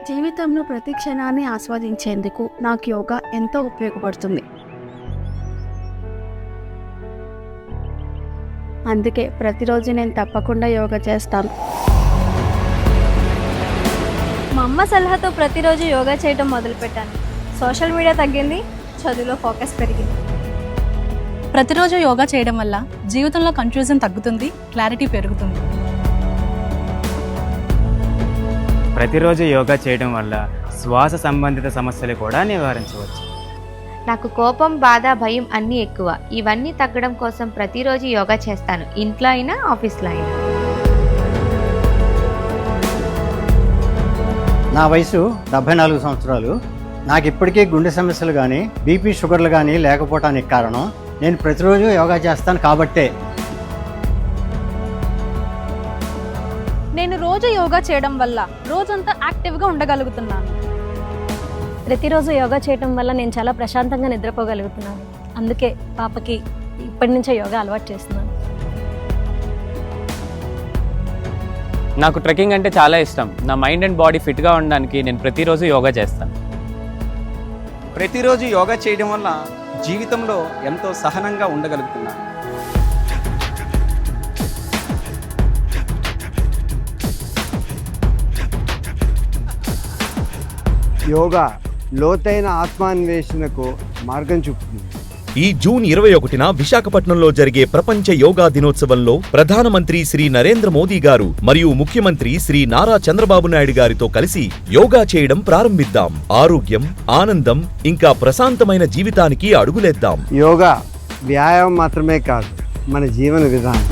జీవితంలో ప్రతి క్షణాన్ని ఆస్వాదించేందుకు నాకు యోగా ఎంతో ఉపయోగపడుతుంది. అందుకే ప్రతిరోజు నేను తప్పకుండా యోగా చేస్తాను. మా అమ్మ సలహాతో ప్రతిరోజు యోగా చేయడం మొదలుపెట్టాను. సోషల్ మీడియా తగ్గింది, చదువులో ఫోకస్ పెరిగింది. ప్రతిరోజు యోగా చేయడం వల్ల జీవితంలో కన్ఫ్యూజన్ తగ్గుతుంది, క్లారిటీ పెరుగుతుంది. ప్రతిరోజు యోగా చేయడం వల్ల శ్వాస సంబంధిత సమస్యలు కూడా నివారించవచ్చు. నాకు కోపం, బాధ, భయం అన్నీ ఎక్కువ. ఇవన్నీ తగ్గడం కోసం ప్రతిరోజు యోగా చేస్తాను, ఇంట్లో అయినా ఆఫీస్లో అయినా. నా వయసు 74 సంవత్సరాలు. నాకు ఇప్పటికీ గుండె సమస్యలు కానీ బీపీ, షుగర్లు కానీ లేకపోవటానికి కారణం నేను ప్రతిరోజు యోగా చేస్తాను కాబట్టే. నేను రోజు యోగా చేయడం వల్ల రోజంతా యాక్టివ్గా ఉండగలుగుతున్నాను. ప్రతిరోజు యోగా చేయడం వల్ల నేను చాలా ప్రశాంతంగా నిద్రపోగలుగుతున్నాను. అందుకే పాపకి ఇప్పటి నుంచే యోగా అలవాటు చేస్తున్నాను. నాకు ట్రెక్కింగ్ అంటే చాలా ఇష్టం. నా మైండ్ అండ్ బాడీ ఫిట్గా ఉండడానికి నేను ప్రతిరోజు యోగా చేస్తాను. ప్రతిరోజు యోగా చేయడం వల్ల జీవితంలో ఎంతో సహనంగా ఉండగలుగుతున్నాను. యోగా లోతైన ఆత్మాన్వేషణకు మార్గం చూపుతుంది. ఈ జూన్ 21న విశాఖపట్నంలో జరిగే ప్రపంచ యోగా దినోత్సవంలో ప్రధానమంత్రి శ్రీ నరేంద్ర మోదీ గారు మరియు ముఖ్యమంత్రి శ్రీ నారా చంద్రబాబు నాయుడు గారితో కలిసి యోగా చేయడం ప్రారంభిద్దాం. ఆరోగ్యం, ఆనందం ఇంకా ప్రశాంతమైన జీవితానికి అడుగులేద్దాం. యోగా వ్యాయామం మాత్రమే కాదు, మన జీవన విధానం.